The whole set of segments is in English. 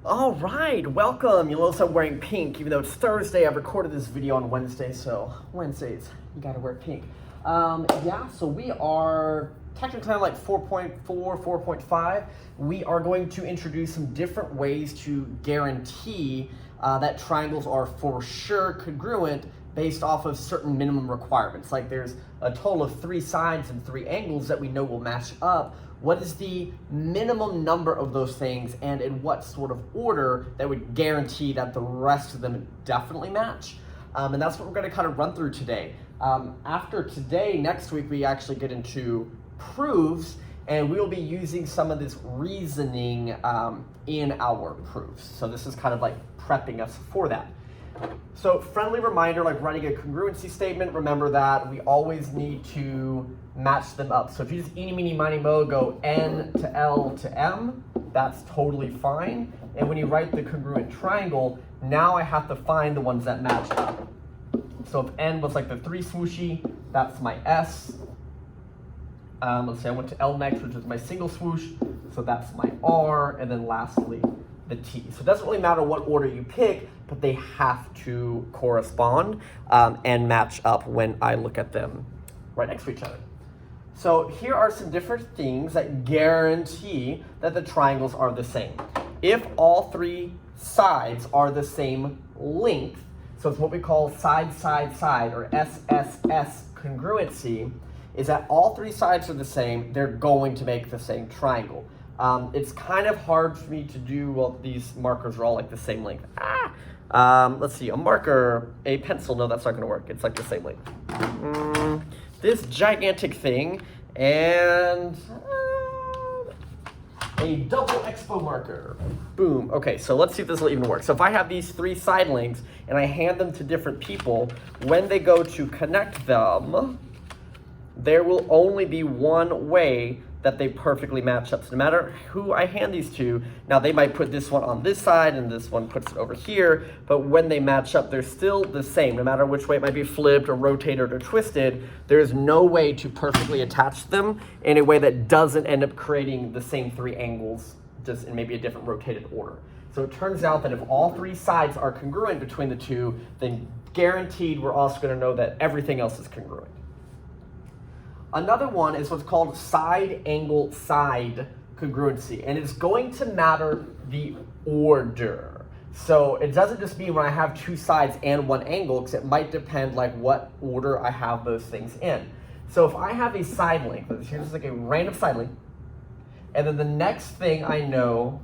All right, welcome. You'll notice I'm wearing pink, even though it's Thursday. I've recorded this video on Wednesday, so Wednesdays, you gotta wear pink. So we are technically on like 4.4, 4.5. We are going to introduce some different ways to guarantee that triangles are for sure congruent based off of certain minimum requirements. Like there's a total of 3 sides and 3 angles that we know will match up. What is the minimum number of those things, and in what sort of order that would guarantee that the rest of them definitely match? And that's what we're going to kind of run through today. After today, next week, we actually get into proofs, and we'll be using some of this reasoning in our proofs. So this is kind of like prepping us for that. So friendly reminder, like running a congruency statement, remember that we always need to match them up. So if you just eeny, meeny, miny, mo, go N to L to M, that's totally fine. And when you write the congruent triangle, now I have to find the ones that match up. So if N was like the 3 swooshy, that's my S. Let's say I went to L next, which is my single swoosh, so that's my R, and then lastly, the T. So it doesn't really matter what order you pick, but they have to correspond and match up when I look at them right next to each other. So here are some different things that guarantee that the triangles are the same. If all 3 sides are the same length, so it's what we call side, side, side, or SSS congruency, is that all 3 sides are the same, they're going to make the same triangle. It's kind of hard for me to do, well, these markers are all like the same length. Let's see, a marker, a pencil, no, that's not gonna work. It's like the same length. This gigantic thing, and a double expo marker. Boom. Okay, so let's see if this will even work. So if I have these 3 side lengths and I hand them to different people, when they go to connect them, there will only be one way that they perfectly match up. So no matter who I hand these to, now they might put this one on this side and this one puts it over here, but when they match up, they're still the same. No matter which way it might be flipped or rotated or twisted, there's no way to perfectly attach them in a way that doesn't end up creating the same 3 angles, just in maybe a different rotated order. So it turns out that if all 3 sides are congruent between the 2, then guaranteed we're also gonna know that everything else is congruent. Another one is what's called side angle side congruency, and it's going to matter the order. So it doesn't just mean when I have 2 sides and 1 angle, because it might depend like what order I have those things in. So if I have a side length, here's like a random side length, and then the next thing I know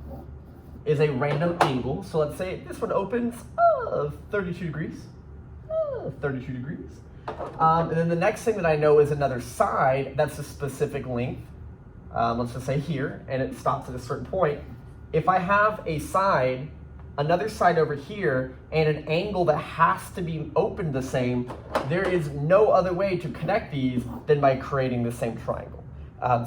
is a random angle. So let's say this one opens 32 degrees, 32 degrees. And then the next thing that I know is another side that's a specific length. Let's just say here, and it stops at a certain point. If I have a side, another side over here, and an angle that has to be opened the same, there is no other way to connect these than by creating the same triangle.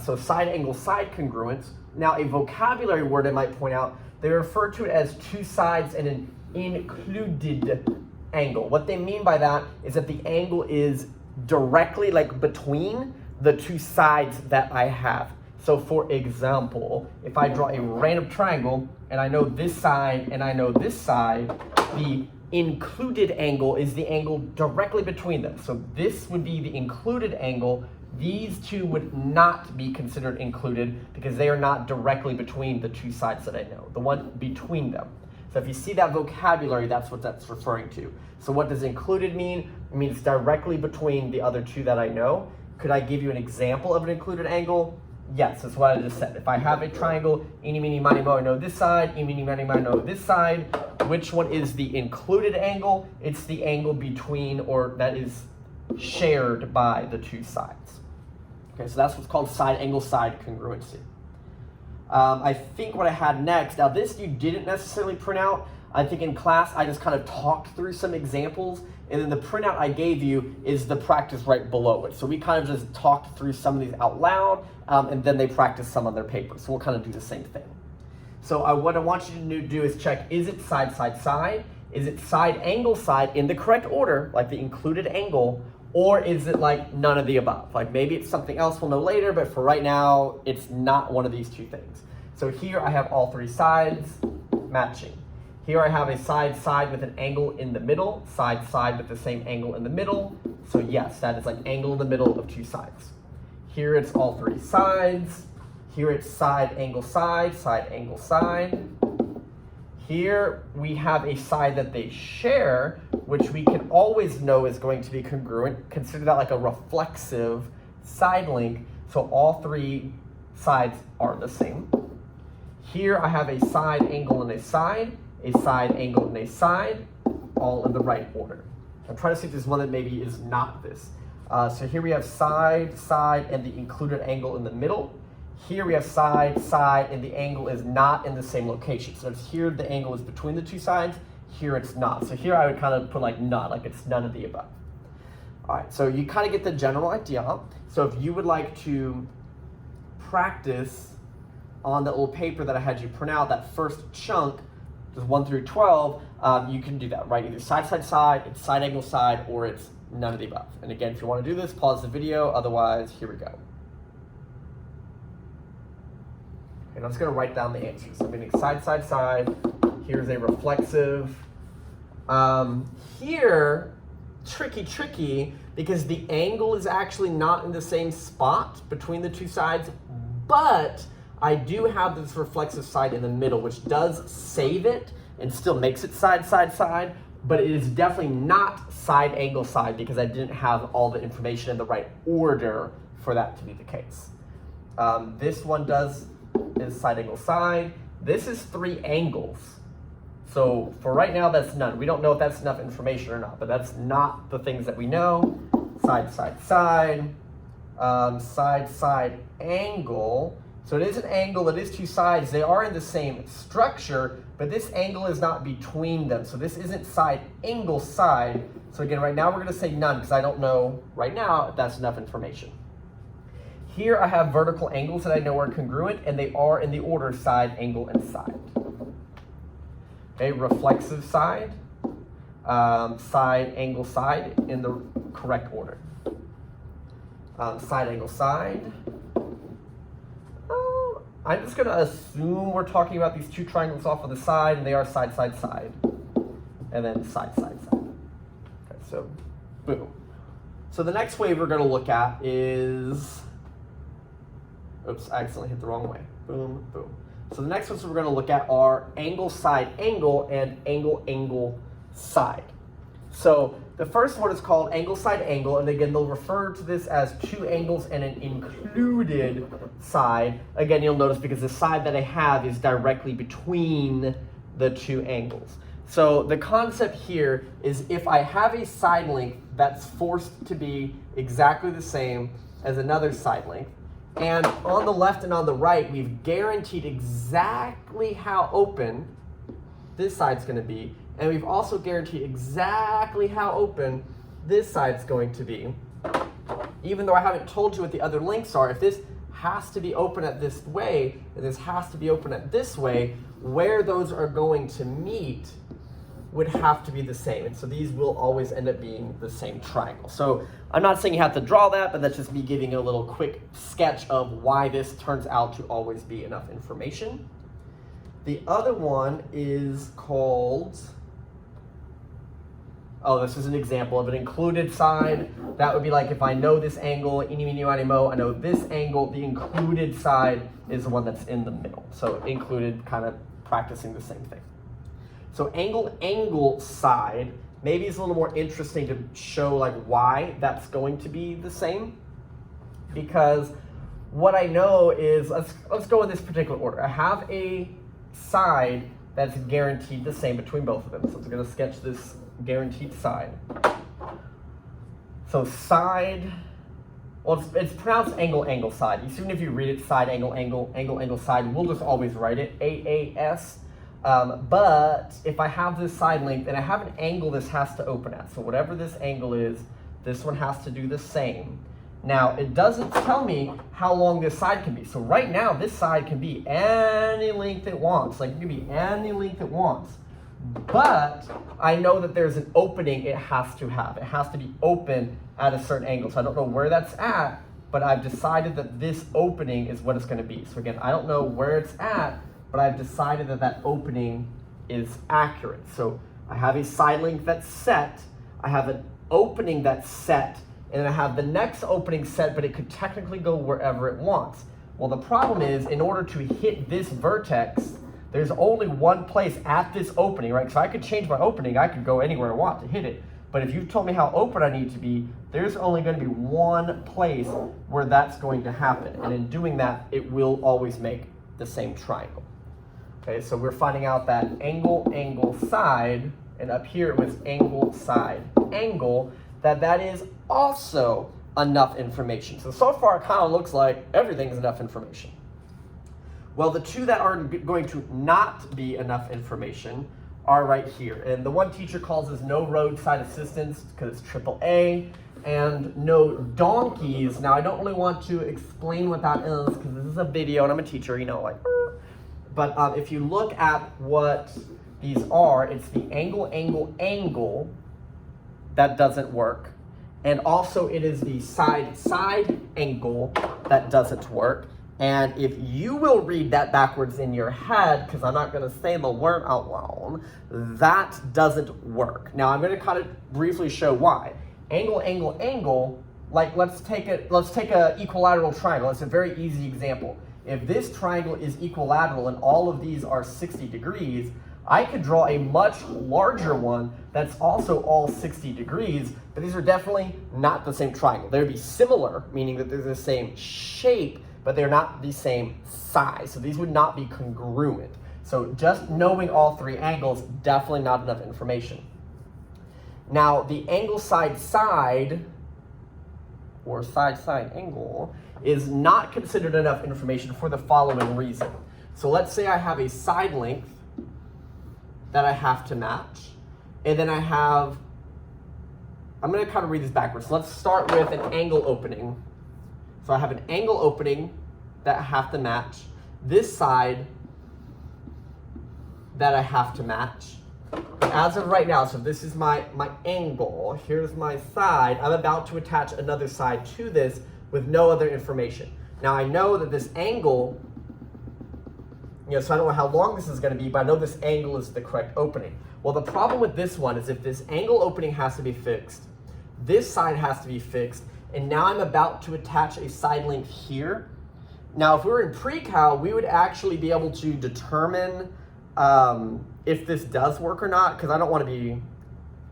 So side angle side congruence. Now a vocabulary word I might point out, they refer to it as 2 sides and an included angle. What they mean by that is that the angle is directly like between the 2 sides that I have. So for example, if I draw a random triangle and I know this side and I know this side, the included angle is the angle directly between them. So this would be the included angle. These 2 would not be considered included because they are not directly between the 2 sides that I know, the one between them. So if you see that vocabulary, that's what that's referring to. So what does included mean? It means directly between the other 2 that I know. Could I give you an example of an included angle? Yes, that's what I just said. If I have a triangle, eeny, meeny, miny, mo, I know this side, eeny, meeny, miny, mo, I know this side. Which one is the included angle? It's the angle between, or that is shared by the 2 sides. Okay, so that's what's called side angle side congruency. I think what I had next, now this you didn't necessarily print out. I think in class I just kind of talked through some examples, and then the printout I gave you is the practice right below it. So we kind of just talked through some of these out loud, and then they practiced some on their paper. So we'll kind of do the same thing. So what I want you to do is check, is it side, side, side? Is it side angle side in the correct order, like the included angle? Or is it like none of the above? Like maybe it's something else we'll know later, but for right now, it's not one of these 2 things. So here I have all 3 sides. matching. Here I have a side with an angle in the middle, side with the same angle in the middle. So yes, that is like angle in the middle of two sides. Here it's all three sides. Here it's side, angle, side, angle, side. Here we have a side that they share, which we can always know is going to be congruent. Consider that like a reflexive side link. So all three sides are the same. Here I have a side, angle, and a side angle, and a side, all in the right order. I'm trying to see if there's one that maybe is not this. So here we have side, and the included angle in the middle. Here we have side, and the angle is not in the same location. So it's here the angle is between the two sides, here it's not. So here I would kind of put like not, like it's none of the above. All right, so you kind of get the general idea. So if you would like to practice on the little paper that I had you print out, that first chunk, just 1 through 12, you can do that, right? Either side, it's side, angle, side, or it's none of the above. And again, if you want to do this, pause the video. Otherwise, here we go. And I'm just going to write down the answers. So I'm getting side. Here's a reflexive. Here, tricky, because the angle is actually not in the same spot between the two sides, but I do have this reflexive side in the middle, which does save it and still makes it side, but it is definitely not side, angle, side, because I didn't have all the information in the right order for that to be the case. This one is side, angle, side. This is three angles. So for right now, that's none. We don't know if that's enough information or not, but that's not the things that we know. Side, angle. So it is an angle, it is two sides. They are in the same structure, but this angle is not between them. So this isn't side, angle, side. So again, right now we're gonna say none because I don't know right now if that's enough information. Here I have vertical angles that I know are congruent, and they are in the order side, angle, and side. Okay, reflexive side, side, angle, side in the correct order. Side, angle, side. I'm just going to assume we're talking about these two triangles off of the side, and they are side. And then side. Okay, so boom. So the next wave we're going to look at is, oops, I accidentally hit the wrong way. Boom. So the next ones we're going to look at are angle, side, angle, and angle, side. So the first one is called angle, side, angle, and again, they'll refer to this as two angles and an included side. Again, you'll notice because the side that I have is directly between the two angles. So the concept here is if I have a side length that's forced to be exactly the same as another side length, and on the left and on the right, we've guaranteed exactly how open this side's going to be, and we've also guaranteed exactly how open this side's going to be. Even though I haven't told you what the other lengths are, if this has to be open at this way, and this has to be open at this way, where those are going to meet would have to be the same. And so these will always end up being the same triangle. So I'm not saying you have to draw that, but that's just me giving a little quick sketch of why this turns out to always be enough information. The other one is called, this is an example of an included side. That would be like if I know this angle, eeny, meeny, miny, mo, I know this angle, the included side is the one that's in the middle. So included, kind of practicing the same thing. So angle, side, maybe it's a little more interesting to show like why that's going to be the same. Because what I know is, let's go in this particular order. I have a side that's guaranteed the same between both of them. So I'm going to sketch this guaranteed side. So side, well, it's pronounced angle, side. Even if you read it side, angle, side, we'll just always write it AAS. But if I have this side length and I have an angle this has to open at, so whatever this angle is, this one has to do the same. Now, it doesn't tell me how long this side can be. So right now, this side can be any length it wants. Like, it can be any length it wants. But I know that there's an opening it has to have. It has to be open at a certain angle. So I don't know where that's at, but I've decided that this opening is what it's going to be. So again, I don't know where it's at, but I've decided that that opening is accurate. So I have a side length that's set, I have an opening that's set, and then I have the next opening set, but it could technically go wherever it wants. Well, the problem is, in order to hit this vertex, there's only one place at this opening, right? So I could change my opening, I could go anywhere I want to hit it. But if you've told me how open I need to be, there's only going to be one place where that's going to happen. And in doing that, it will always make the same triangle. Okay, so we're finding out that angle, angle, side, and up here it was angle, side, angle, that is also enough information. So far it kind of looks like everything's enough information. Well, the two that are going to not be enough information are right here. And the one teacher calls this no roadside assistance because it's AAA, and no donkeys. Now, I don't really want to explain what that is because this is a video and I'm a teacher, you know, like, but if you look at what these are, it's the angle, angle, angle that doesn't work. And also it is the side, side angle that doesn't work. And if you will read that backwards in your head, because I'm not going to say the word out loud, that doesn't work. Now I'm going to kind of briefly show why. Angle, angle, angle, like let's take a equilateral triangle. It's a very easy example. If this triangle is equilateral and all of these are 60 degrees, I could draw a much larger one that's also all 60 degrees, but these are definitely not the same triangle. They would be similar, meaning that they're the same shape, but they're not the same size. So these would not be congruent. So just knowing all three angles, definitely not enough information. Now the angle side side, or side side angle, is not considered enough information for the following reason. So let's say I have a side length that I have to match, and then I'm going to kind of read this backwards. So let's start with an angle opening. So I have an angle opening that I have to match. This side that I have to match. As of right now, so this is my angle. Here's my side. I'm about to attach another side to this with no other information. Now I know that this angle, so I don't know how long this is going to be, but I know this angle is the correct opening. Well, the problem with this one is if this angle opening has to be fixed, this side has to be fixed, and now I'm about to attach a side length here. Now, if we were in pre-cal, we would actually be able to determine if this does work or not, because I don't want to be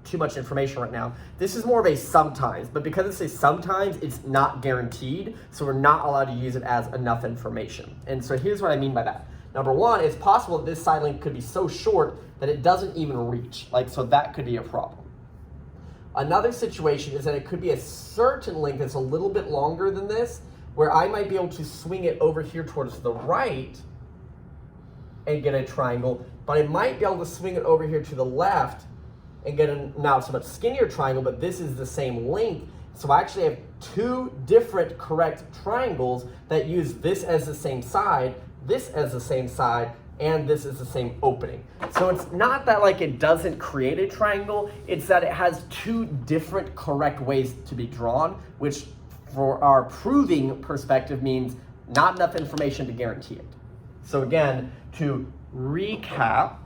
too much information right now. This is more of a sometimes, but because it's a sometimes, it's not guaranteed, so we're not allowed to use it as enough information. And so here's what I mean by that. Number one, it's possible that this side length could be so short that it doesn't even reach. So that could be a problem. Another situation is that it could be a certain length that's a little bit longer than this, where I might be able to swing it over here towards the right and get a triangle, but I might be able to swing it over here to the left and get a, now it's a much skinnier triangle, but this is the same length. So I actually have two different correct triangles that use this as the same side, this as the same side, and this is the same opening. So it's not that like it doesn't create a triangle, it's that it has two different correct ways to be drawn, which for our proving perspective means not enough information to guarantee it. So again, to recap,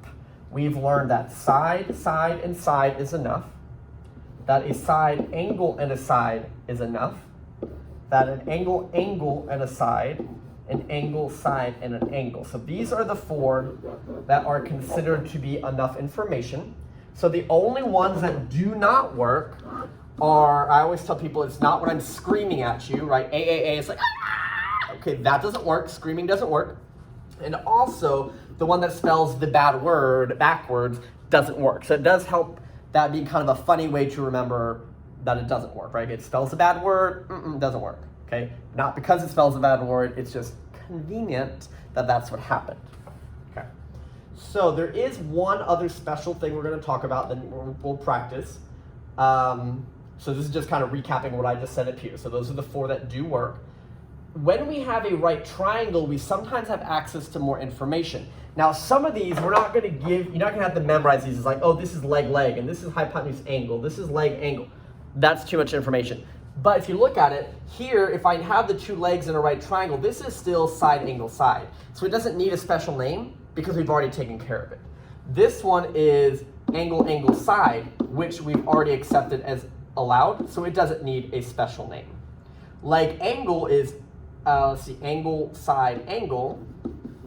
we've learned that side, side, and side is enough, that a side angle and a side is enough, that an angle, angle, and a side, an angle, side, and an angle. So these are the four that are considered to be enough information. So the only ones that do not work are, I always tell people, it's not when I'm screaming at you, right? AAA, it's like, ah! Okay, that doesn't work. Screaming doesn't work. And also, the one that spells the bad word backwards doesn't work. So it does help that be kind of a funny way to remember that it doesn't work, right? It spells a bad word, doesn't work, okay? Not because it spells a bad word, it's just convenient that that's what happened, okay? So there is one other special thing we're gonna talk about, then we'll practice. So this is just kind of recapping what I just said up here. So those are the four that do work. When we have a right triangle, we sometimes have access to more information. Now, some of these, we're not gonna give, you're not gonna have to memorize these. It's like, oh, this is leg, leg, and this is hypotenuse angle, this is leg, angle. That's too much information. But if you look at it, here, if I have the two legs in a right triangle, this is still side, angle, side. So it doesn't need a special name because we've already taken care of it. This one is angle, angle, side, which we've already accepted as allowed, so it doesn't need a special name. Like angle is, let's see, angle, side, angle,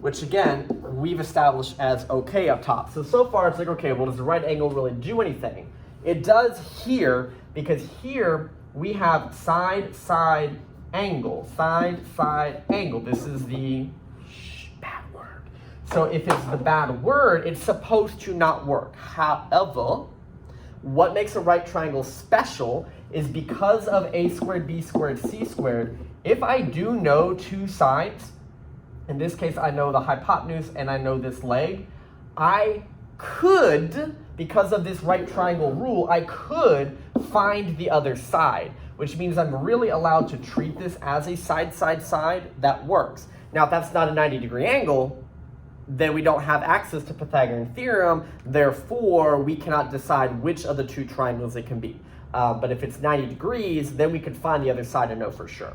which again, we've established as okay up top. So far it's like, okay, well, does the right angle really do anything? It does here, because here we have side, side, angle, side, side, angle. This is the bad word. So if it's the bad word, it's supposed to not work. However, what makes a right triangle special is because of a squared, b squared, c squared, if I do know two sides, in this case I know the hypotenuse and I know this leg, I could, because of this right triangle rule, I could find the other side, which means I'm really allowed to treat this as a side, side, side that works. Now, if that's not a 90-degree angle, then we don't have access to Pythagorean theorem, therefore we cannot decide which of the two triangles it can be. But if it's 90 degrees, then we could find the other side and know for sure.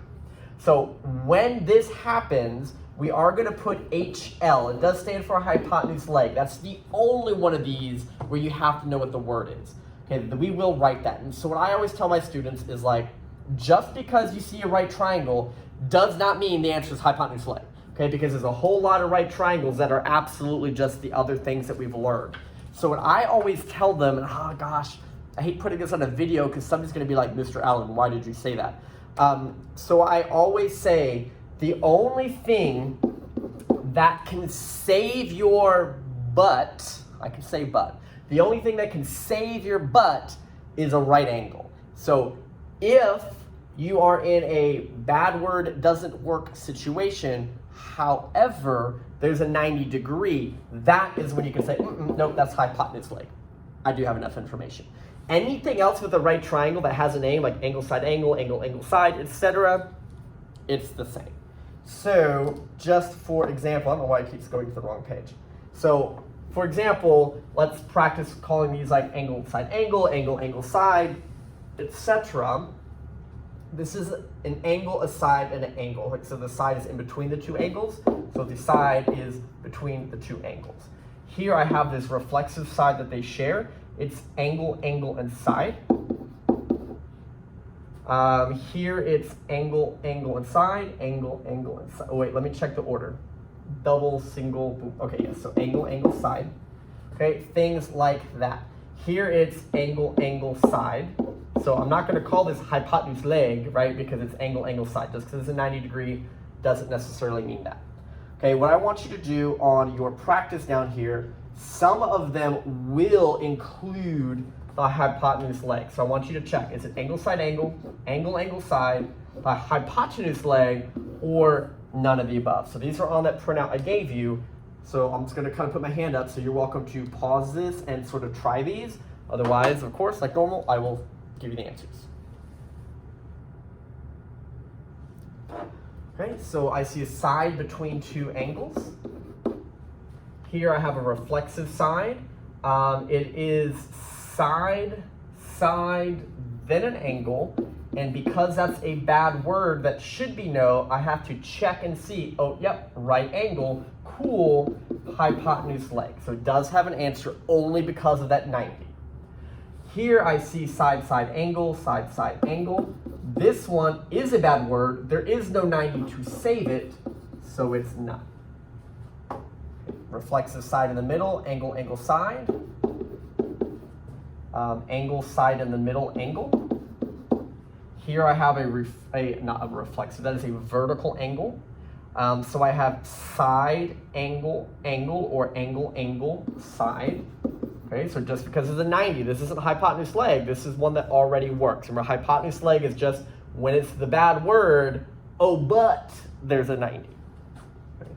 So when this happens, we are going to put HL. It does stand for hypotenuse leg. That's the only one of these where you have to know what the word is. Okay, we will write that. And so what I always tell my students is like, just because you see a right triangle does not mean the answer is hypotenuse leg. Okay, because there's a whole lot of right triangles that are absolutely just the other things that we've learned. So what I always tell them, and oh gosh, I hate putting this on a video because somebody's going to be like, Mr. Allen, why did you say that? So I always say the only thing that can save your butt, I can say butt, the only thing that can save your butt is a right angle. So if you are in a bad word doesn't work situation, however, there's a 90 degree, that is when you can say, nope, that's hypotenuse leg. I do have enough information. Anything else with a right triangle that has a name, like angle, side, angle, angle, angle, side, etc., it's the same. So just for example, I don't know why it keeps going to the wrong page. So for example, let's practice calling these like angle, side, angle, angle, angle, side, etc. This is an angle, a side, and an angle. Like, so the side is in between the two angles, so the side is between the two angles. Here I have this reflexive side that they share. It's angle, angle, and side. Here it's angle, angle, and side, angle, angle, and side. Oh wait, let me check the order. Double, single, boom. Okay, yes, so angle, angle, side. Okay, things like that. Here it's angle, angle, side. So I'm not going to call this hypotenuse leg, right, because it's angle, angle, side. Just because it's a 90 degree doesn't necessarily mean that. Okay, what I want you to do on your practice down here, some of them will include the hypotenuse leg. So I want you to check, is it angle, side, angle, angle, angle, side, the hypotenuse leg, or none of the above? So these are on that printout I gave you. So I'm just going to kind of put my hand up, so you're welcome to pause this and sort of try these. Otherwise, of course, like normal, I will give you the answers. Okay, so I see a side between two angles. Here I have a reflexive side. It is side, side, then an angle. And because that's a bad word that should be no, I have to check and see, oh, yep, right angle, cool, hypotenuse leg. So it does have an answer only because of that 90. Here I see side, side, angle, side, side, angle. This one is a bad word. There is no 90 to save it, so it's not. Reflexive side in the middle, angle, angle, side. Angle, side in the middle, angle. Here I have not a reflexive, that is a vertical angle. So I have side, angle, angle, or angle, angle, side. Okay, so just because it's a 90, this isn't hypotenuse leg, this is one that already works. Remember, hypotenuse leg is just when it's the bad word, oh, but there's a 90. Okay.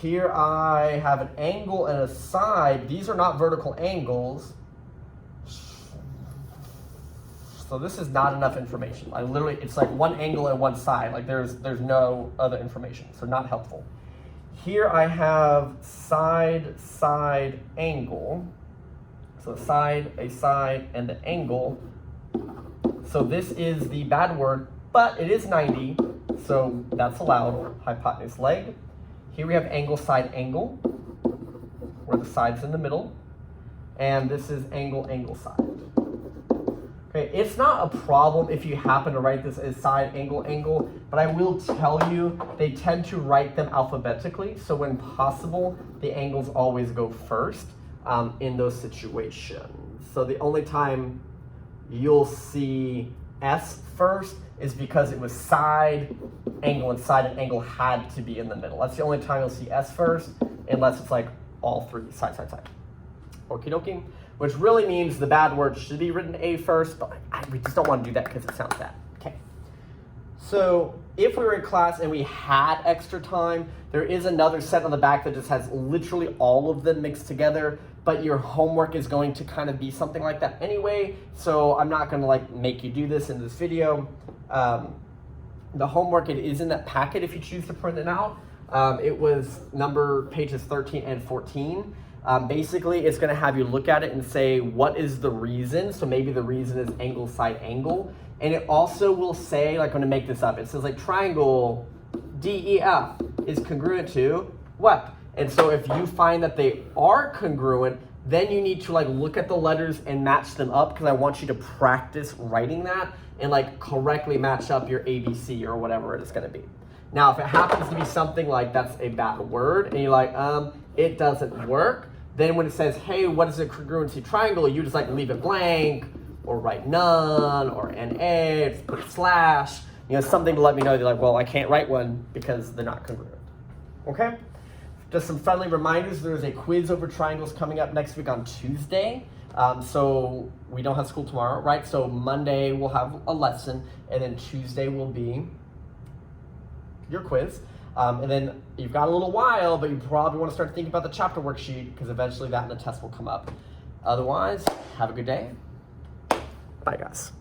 Here I have an angle and a side. These are not vertical angles. So this is not enough information. It's like one angle and one side. Like there's no other information, so not helpful. Here I have side, side, angle. So a side, and the angle. So this is the bad word, but it is 90, so that's allowed, hypotenuse leg. Here we have angle, side, angle. where the side's in the middle, and this is angle, angle, side. Okay, it's not a problem if you happen to write this as side, angle, angle, but I will tell you they tend to write them alphabetically, so when possible, the angles always go first in those situations. So the only time you'll see S first is because it was side, angle, and side, and angle had to be in the middle. That's the only time you'll see S first, unless it's like all three, side, side, side. Okie dokie. Which really means the bad word should be written A first, but we just don't want to do that because it sounds bad. Okay. So if we were in class and we had extra time, there is another set on the back that just has literally all of them mixed together, but your homework is going to kind of be something like that anyway, so I'm not going to like make you do this in this video. The homework, it is in that packet if you choose to print it out. It was pages 13 and 14. Basically, it's going to have you look at it and say, what is the reason? So maybe the reason is angle, side, angle. And it also will say, like, I'm going to make this up. It says, like, triangle DEF is congruent to what? And so if you find that they are congruent, then you need to, like, look at the letters and match them up, because I want you to practice writing that and, like, correctly match up your ABC or whatever it is going to be. Now, if it happens to be something like that's a bad word and you're like, it doesn't work, then when it says, hey, what is a congruency triangle, you just like leave it blank or write none or NA, just put a slash, something to let me know. You're like, well, I can't write one because they're not congruent. Okay? Just some friendly reminders. There's a quiz over triangles coming up next week on Tuesday. So we don't have school tomorrow, right? So Monday we'll have a lesson, and then Tuesday will be your quiz. And then you've got a little while, but you probably want to start thinking about the chapter worksheet, because eventually that and the test will come up. Otherwise, have a good day. Bye, guys.